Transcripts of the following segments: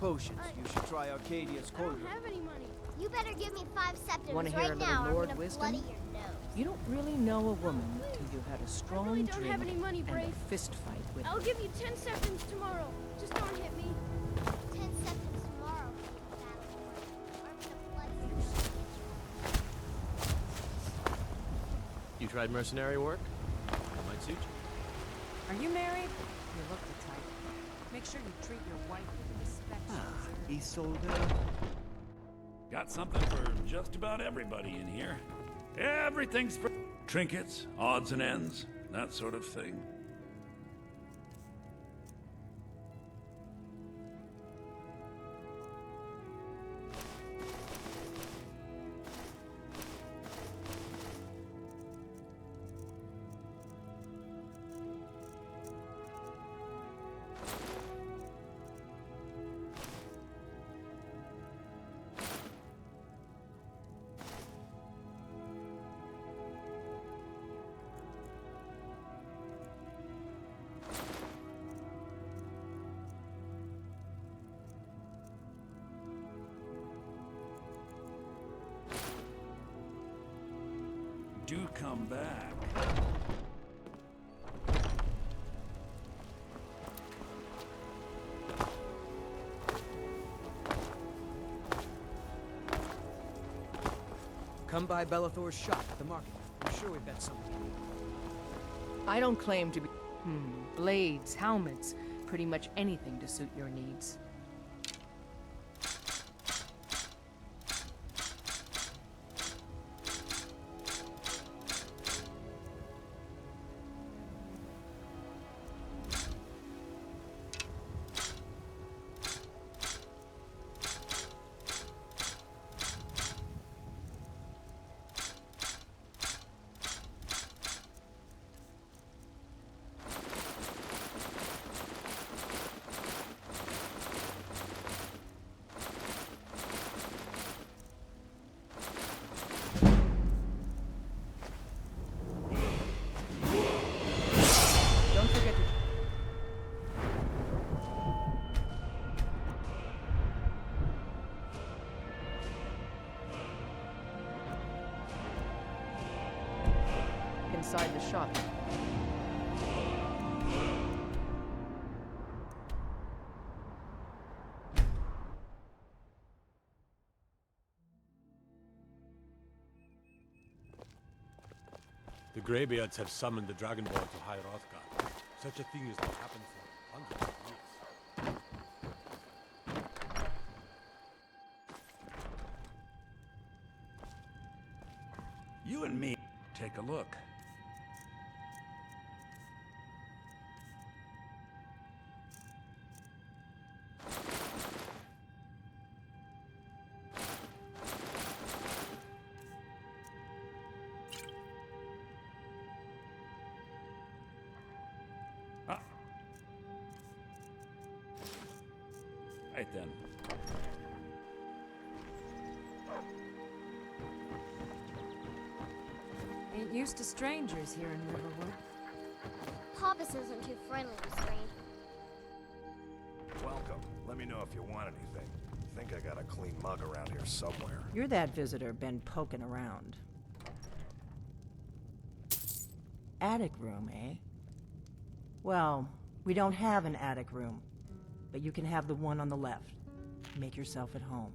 potions. You should try Arcadia's I cordial. don't have any money. You better give me 5 septims Wanna hear right a little now, or I'm Lord gonna wisdom? bloody your nose. You don't really know a woman until you've had a strong really don't drink have any money, and Brave. a fist fight with I'll her. give you 10 seconds tomorrow. Just don't hit me. 10 septims tomorrow, or I'm gonna bloody your nose. You tried mercenary work? That might suit you. Are you married? You look the type. Make sure you treat your wife with the respect she deserves. Isolde. Got something for just about everybody in here. Everything's for trinkets, odds and ends, that sort of thing. Do come back. Come by Bellathor's shop at the market. I'm sure we've got something. I don't claim to be... blades, helmets, pretty much anything to suit your needs. Don't forget to... inside the shop. The Greybeards have summoned the Dragonborn to High Rothgar. Such a thing has not happened for hundreds of years. You and me take a look. Ah. Right then. Ain't used to strangers here in Riverwood. Papas isn't too friendly with strangers. Welcome. Let me know if you want anything. Think I got a clean mug around here somewhere. You're that visitor been poking around. Attic room, eh? Well, we don't have an attic room, but you can have the one on the left. Make yourself at home.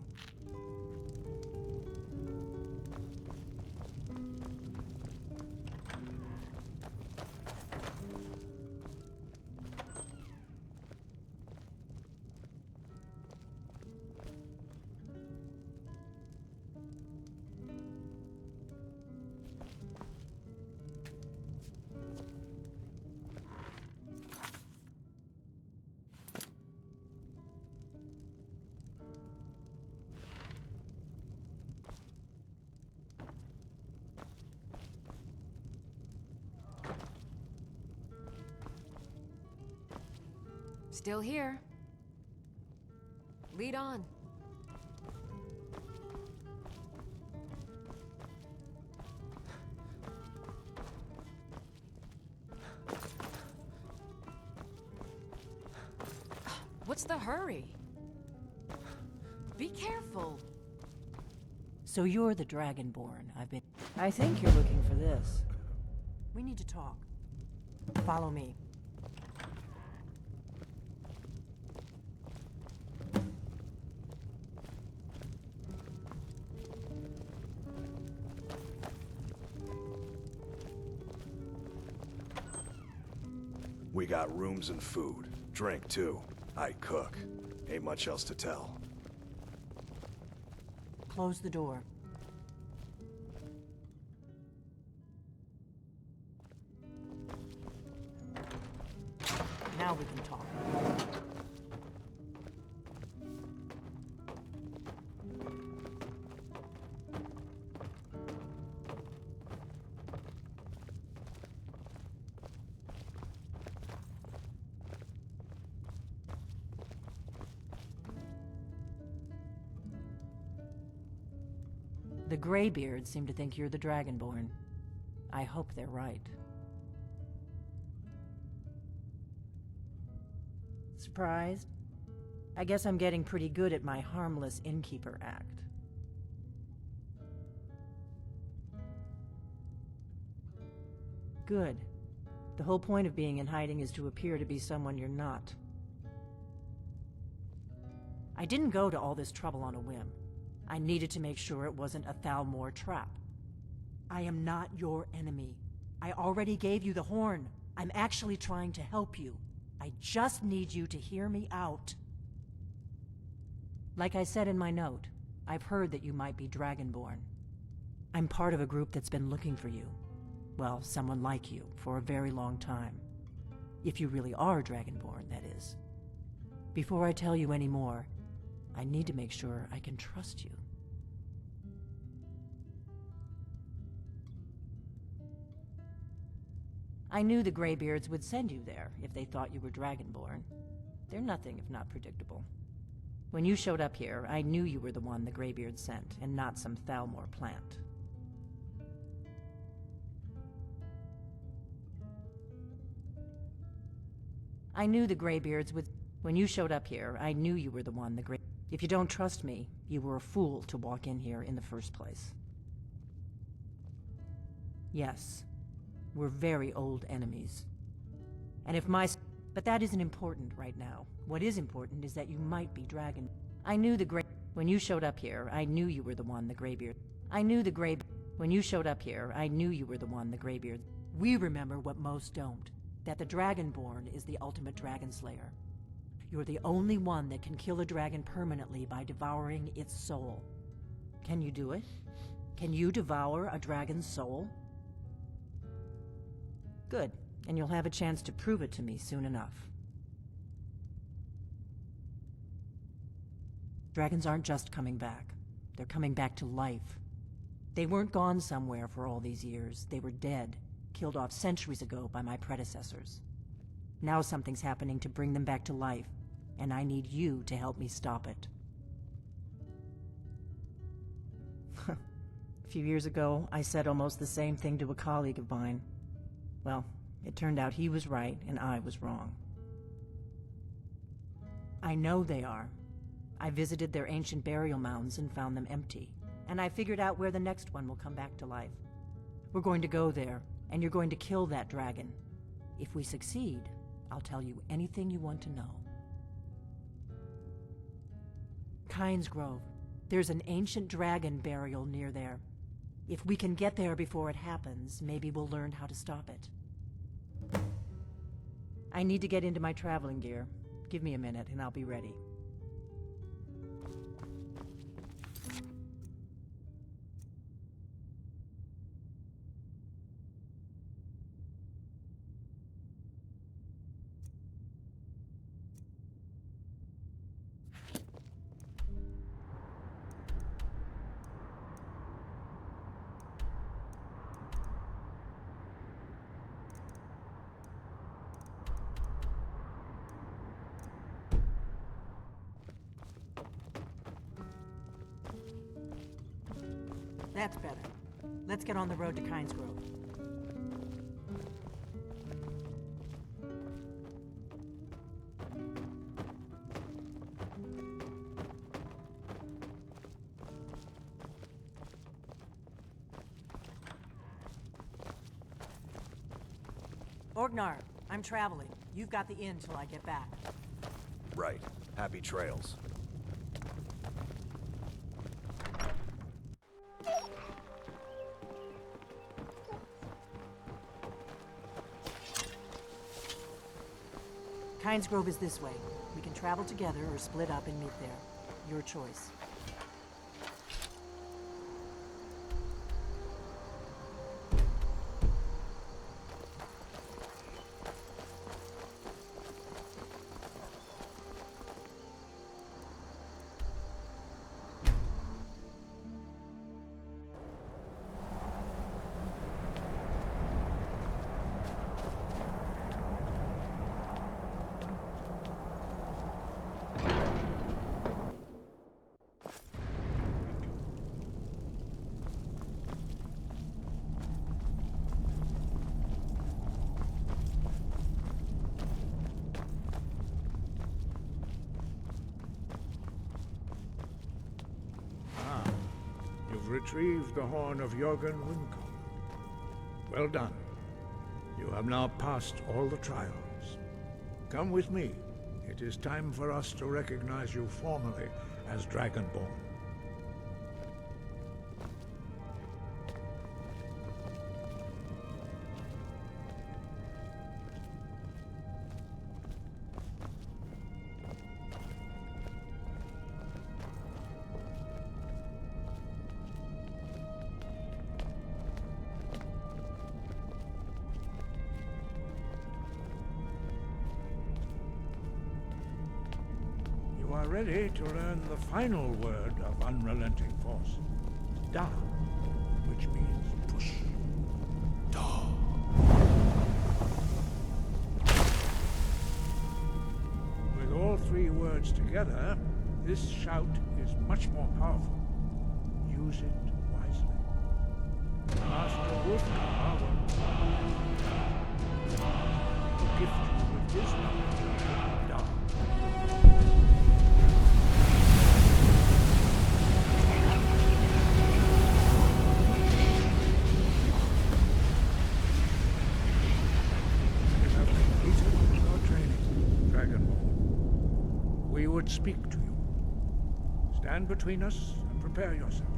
Still here. Lead on. What's the hurry? Be careful. So you're the Dragonborn I think you're looking for this. We need to talk. Follow me. We got rooms and food. Drink, too. I cook. Ain't much else to tell. Close the door. Now we can talk. The Greybeards seem to think you're the Dragonborn. I hope they're right. Surprised? I guess I'm getting pretty good at my harmless innkeeper act. Good. The whole point of being in hiding is to appear to be someone you're not. I didn't go to all this trouble on a whim. I needed to make sure it wasn't a Thalmor trap. I am not your enemy. I already gave you the horn. I'm actually trying to help you. I just need you to hear me out. Like I said in my note, I've heard that you might be Dragonborn. I'm part of a group that's been looking for you. Well, someone like you, for a very long time. If you really are Dragonborn, that is. Before I tell you any more, I need to make sure I can trust you. I knew the Greybeards would send you there if they thought you were Dragonborn. They're nothing if not predictable. When you showed up here, I knew you were the one the Greybeards sent, and not some Thalmor plant. I knew the Greybeards would... When you showed up here, I knew you were the one the Grey... If you don't trust me, you were a fool to walk in here in the first place. Yes, we're very old enemies. And if my... But that isn't important right now. What is important is that you might be Dragon... I knew the Grey... When you showed up here, I knew you were the one the Greybeard... I knew the Grey... When you showed up here, I knew you were the one the Greybeard... We remember what most don't. That the Dragonborn is the ultimate dragon slayer. You're the only one that can kill a dragon permanently by devouring its soul. Can you do it? Can you devour a dragon's soul? Good, and you'll have a chance to prove it to me soon enough. Dragons aren't just coming back. They're coming back to life. They weren't gone somewhere for all these years. They were dead, killed off centuries ago by my predecessors. Now something's happening to bring them back to life, and I need you to help me stop it. A few years ago, I said almost the same thing to a colleague of mine. Well, it turned out he was right and I was wrong. I know they are. I visited their ancient burial mounds and found them empty, and I figured out where the next one will come back to life. We're going to go there, and you're going to kill that dragon. If we succeed, I'll tell you anything you want to know. Kynes Grove. There's an ancient dragon burial near there. If we can get there before it happens, maybe we'll learn how to stop it. I need to get into my traveling gear. Give me a minute and I'll be ready. That's better. Let's get on the road to Kynes Grove. Orgnar, I'm traveling. You've got the inn till I get back. Right. Happy trails. Kynes Grove is this way. We can travel together or split up and meet there. Your choice. You've retrieved the horn of Jorgen Windcombe. Well done. You have now passed all the trials. Come with me. It is time for us to recognize you formally as Dragonborn. You are ready to learn the final word of unrelenting force. Da, which means push. Da. With all three words together, this shout is much more powerful. Use it wisely. Master Wolfgar will gift you with his knowledge of Da. We would speak to you. Stand between us and prepare yourself.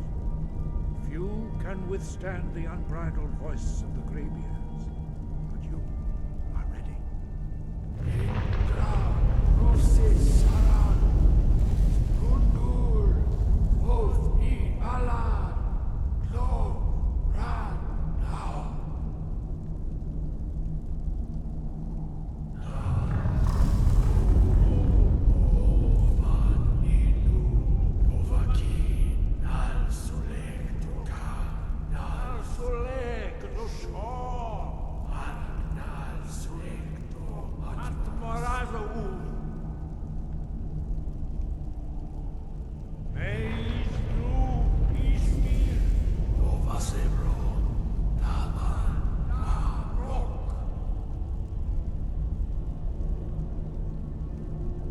Few can withstand the unbridled voice of the Greybeards, but you are ready.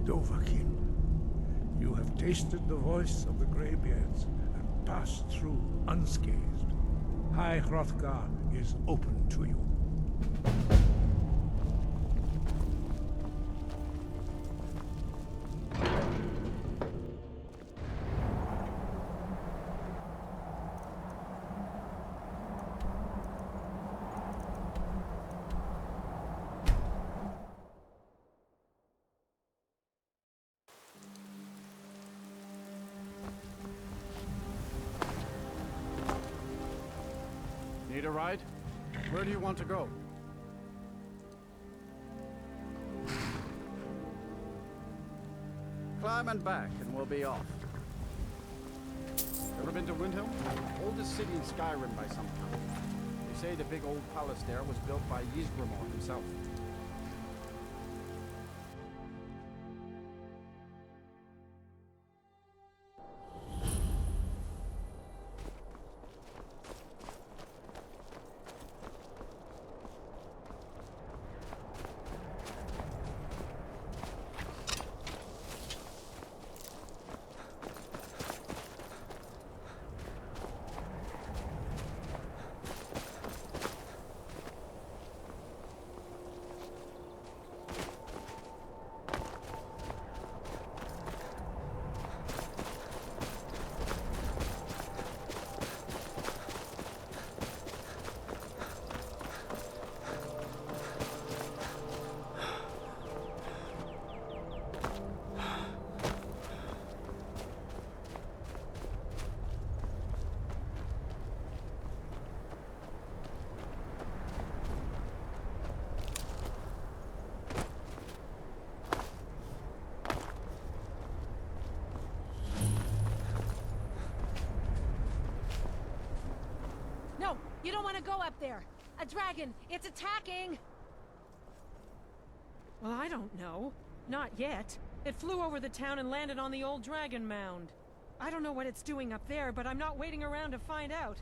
Dovahkiin, you have tasted the voice of the Greybeards and passed through unscathed. High Hrothgar is open to you. Need a ride? Where do you want to go? Climb and back, and we'll be off. Ever been to Windhelm? Oldest city in Skyrim by some count. They say the big old palace there was built by Ysgramor himself. You don't want to go up there. A dragon! It's attacking! Well, I don't know. Not yet. It flew over the town and landed on the old dragon mound. I don't know what it's doing up there, but I'm not waiting around to find out.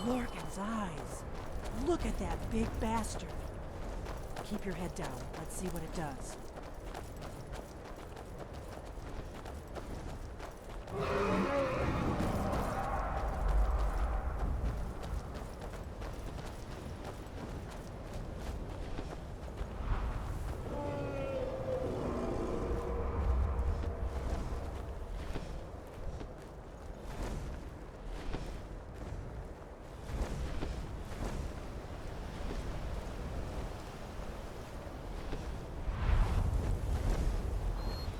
Lorcan's eyes. Look at that big bastard. Keep your head down. Let's see what it does.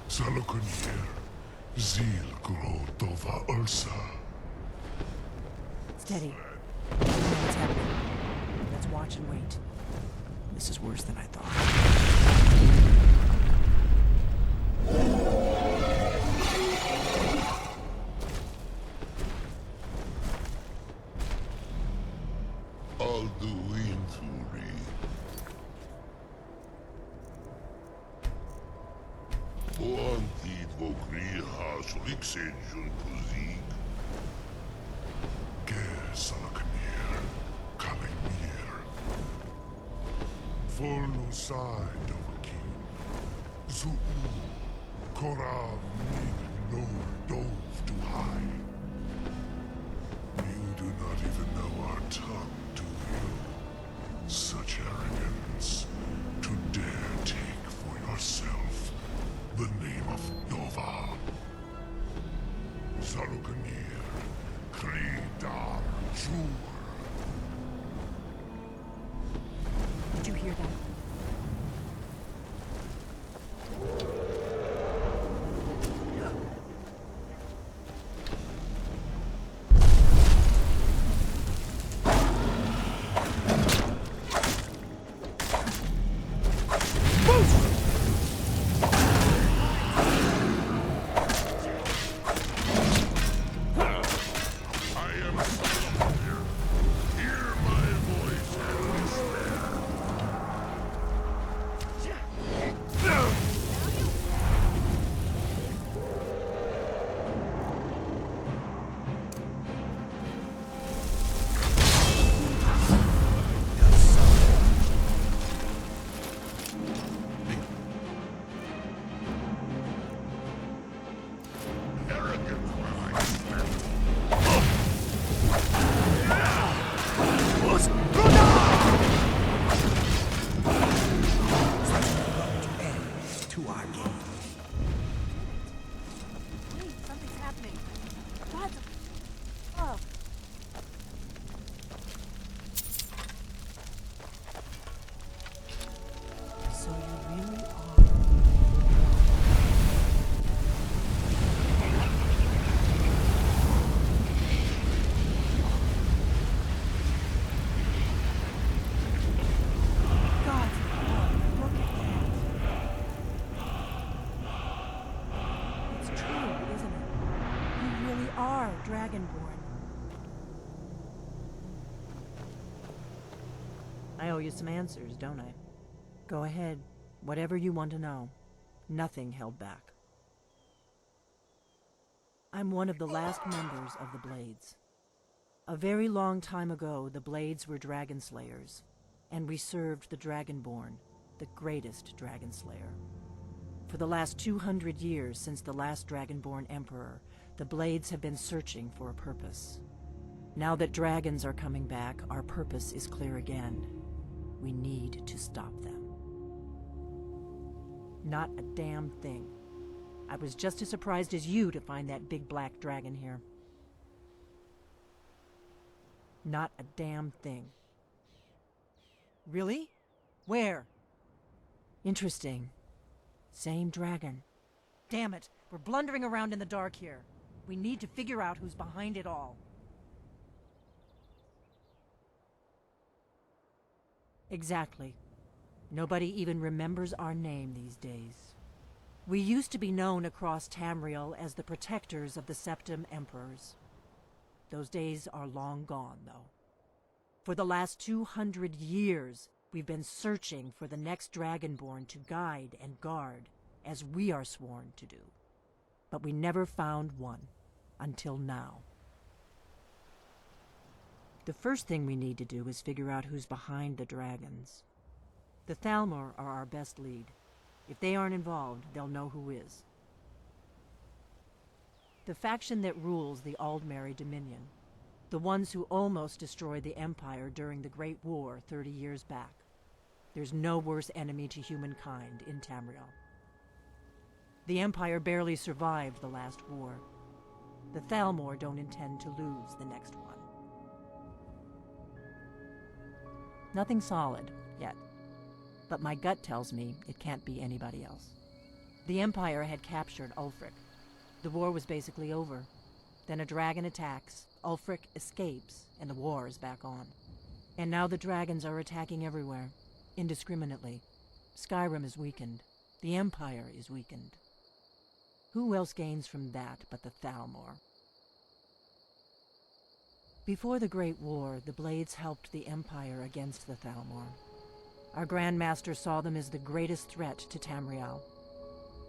Zalokunir, Zil Gro Dova Ursa. Steady. I don't know what's happening. Let's watch and wait. This is worse than I thought. Alduin Thuri. Boantid Vokri Hasuliksenjun Kuzik. Ger Salakanir, Kalimir. Volnusai Dovakin. Zuu, Korav Nig no Dove to high. You do not even know our tongue, do you? Such arrogance to dare take for yourself the name of Nova. Zalukanir, Kridar, Jur. Did you hear that? Dragonborn. I owe you some answers, don't I? Go ahead. Whatever you want to know. Nothing held back. I'm one of the last members of the Blades. A very long time ago, the Blades were dragon slayers, and we served the Dragonborn, the greatest dragon slayer. For the last 200 years since the last Dragonborn Emperor, the Blades have been searching for a purpose. Now that dragons are coming back, our purpose is clear again. We need to stop them. Not a damn thing. I was just as surprised as you to find that big black dragon here. Not a damn thing. Really? Where? Interesting. Same dragon. Damn it! We're blundering around in the dark here. We need to figure out who's behind it all. Exactly. Nobody even remembers our name these days. We used to be known across Tamriel as the protectors of the Septim Emperors. Those days are long gone, though. For the last 200 years, we've been searching for the next Dragonborn to guide and guard, as we are sworn to do. But we never found one, until now. The first thing we need to do is figure out who's behind the dragons. The Thalmor are our best lead. If they aren't involved, they'll know who is. The faction that rules the Aldmeri Dominion. The ones who almost destroyed the Empire during the Great War 30 years back. There's no worse enemy to humankind in Tamriel. The Empire barely survived the last war. The Thalmor don't intend to lose the next one. Nothing solid, yet. But my gut tells me it can't be anybody else. The Empire had captured Ulfric. The war was basically over. Then a dragon attacks, Ulfric escapes, and the war is back on. And now the dragons are attacking everywhere, indiscriminately. Skyrim is weakened. The Empire is weakened. Who else gains from that but the Thalmor? Before the Great War, the Blades helped the Empire against the Thalmor. Our Grand Master saw them as the greatest threat to Tamriel.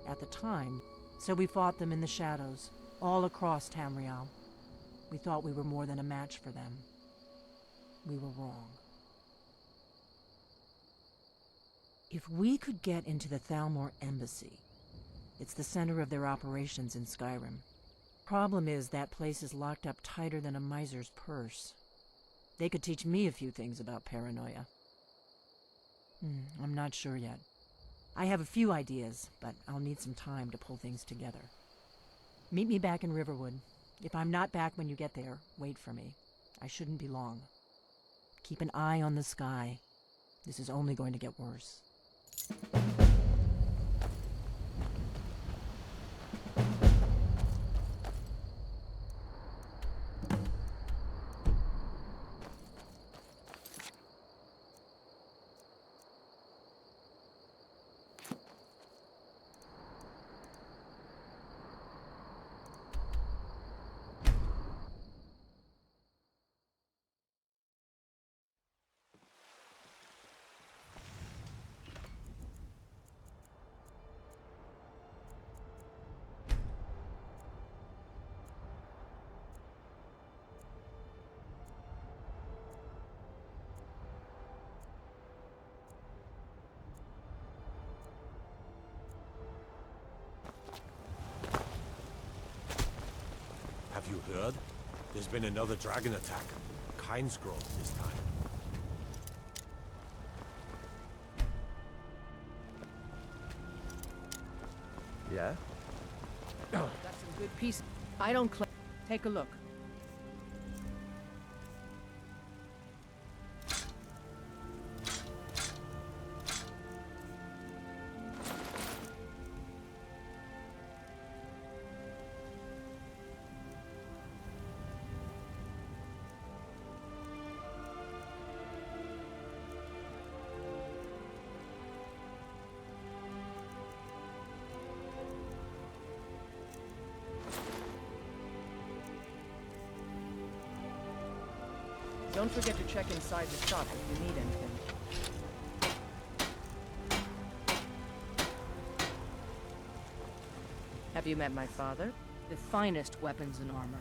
At the time, so we fought them in the shadows, all across Tamriel. We thought we were more than a match for them. We were wrong. If we could get into the Thalmor embassy, it's the center of their operations in Skyrim. Problem is, that place is locked up tighter than a miser's purse. They could teach me a few things about paranoia. I'm not sure yet. I have a few ideas, but I'll need some time to pull things together. Meet me back in Riverwood. If I'm not back when you get there, wait for me. I shouldn't be long. Keep an eye on the sky. This is only going to get worse. Have you heard? There's been another dragon attack. Kynesgrove this time. Yeah? That's some good piece. I don't claim. Take a look. Don't forget to check inside the shop if you need anything. Have you met my father? The finest weapons and armor.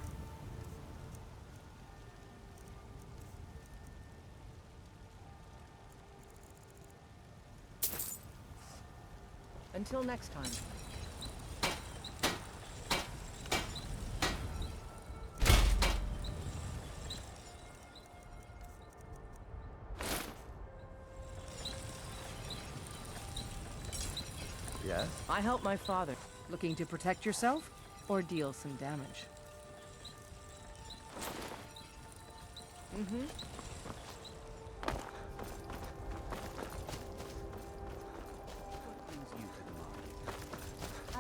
Until next time. Yes? I helped my father. Looking to protect yourself or deal some damage?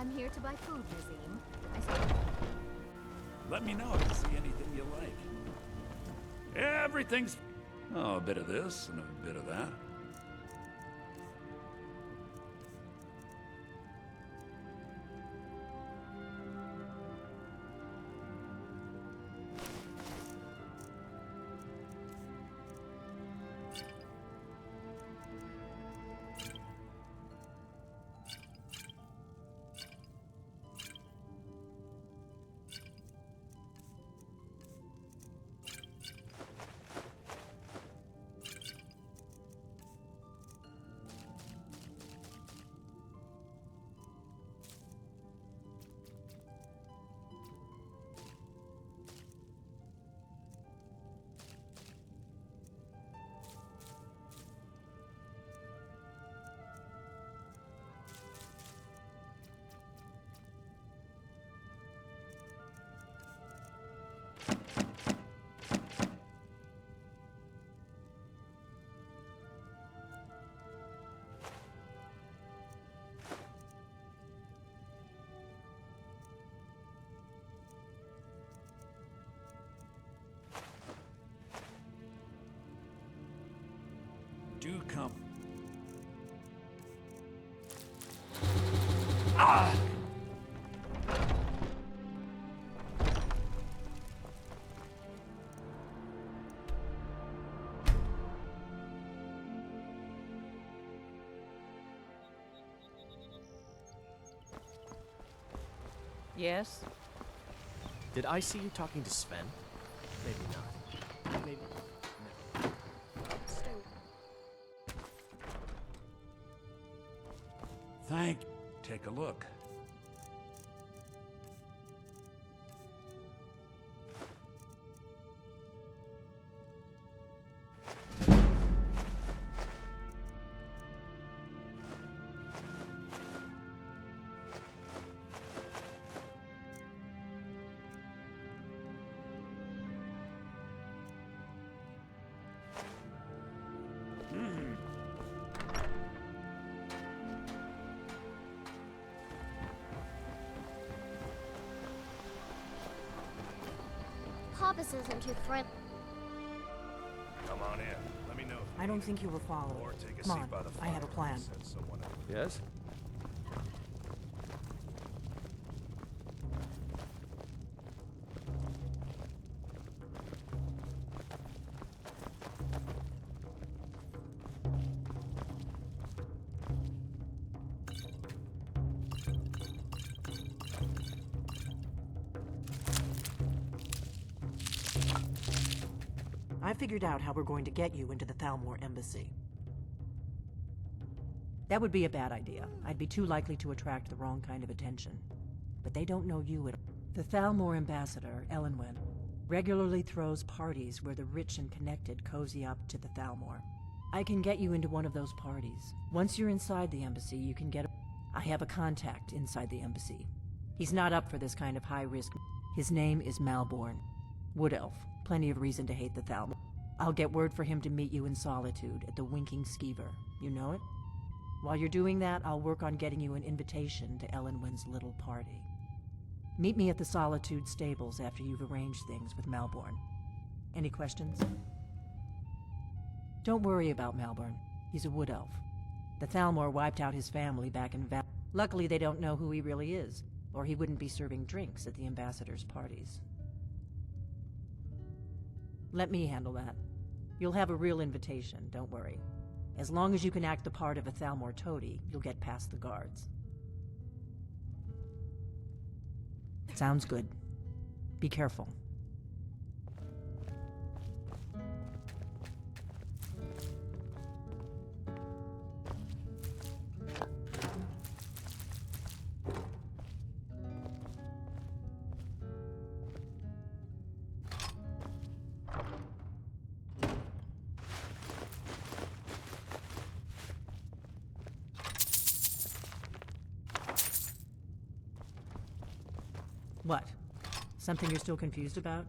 I'm here to buy food, Nazim. Let me know if you see anything you like. Everything's... Oh, a bit of this and a bit of that. Do come. Ah! Yes? Did I see you talking to Sven? Maybe not. Maybe. No. Thank you. Take a look. Hobbs isn't too friendly. Come on in. Let me know. I don't think you were followed. Or take a Come seat on, by the I have a fire. plan. Send someone out. Yes? I figured out how we're going to get you into the Thalmor embassy. That would be a bad idea. I'd be too likely to attract the wrong kind of attention. But they don't know you at all. The Thalmor ambassador, Elenwen, regularly throws parties where the rich and connected cozy up to the Thalmor. I can get you into one of those parties. Once you're inside the embassy, you can get... I have a contact inside the embassy. He's not up for this kind of high-risk... His name is Malborn. Wood Elf. Plenty of reason to hate the Thalmor. I'll get word for him to meet you in Solitude at the Winking Skeever. You know it? While you're doing that, I'll work on getting you an invitation to Elenwen's little party. Meet me at the Solitude stables after you've arranged things with Malborn. Any questions? Don't worry about Malborn. He's a wood elf. The Thalmor wiped out his family back in Val. Luckily, they don't know who he really is, or he wouldn't be serving drinks at the ambassador's parties. Let me handle that. You'll have a real invitation, don't worry. As long as you can act the part of a Thalmor toady, you'll get past the guards. Sounds good. Be careful. What? Something you're still confused about?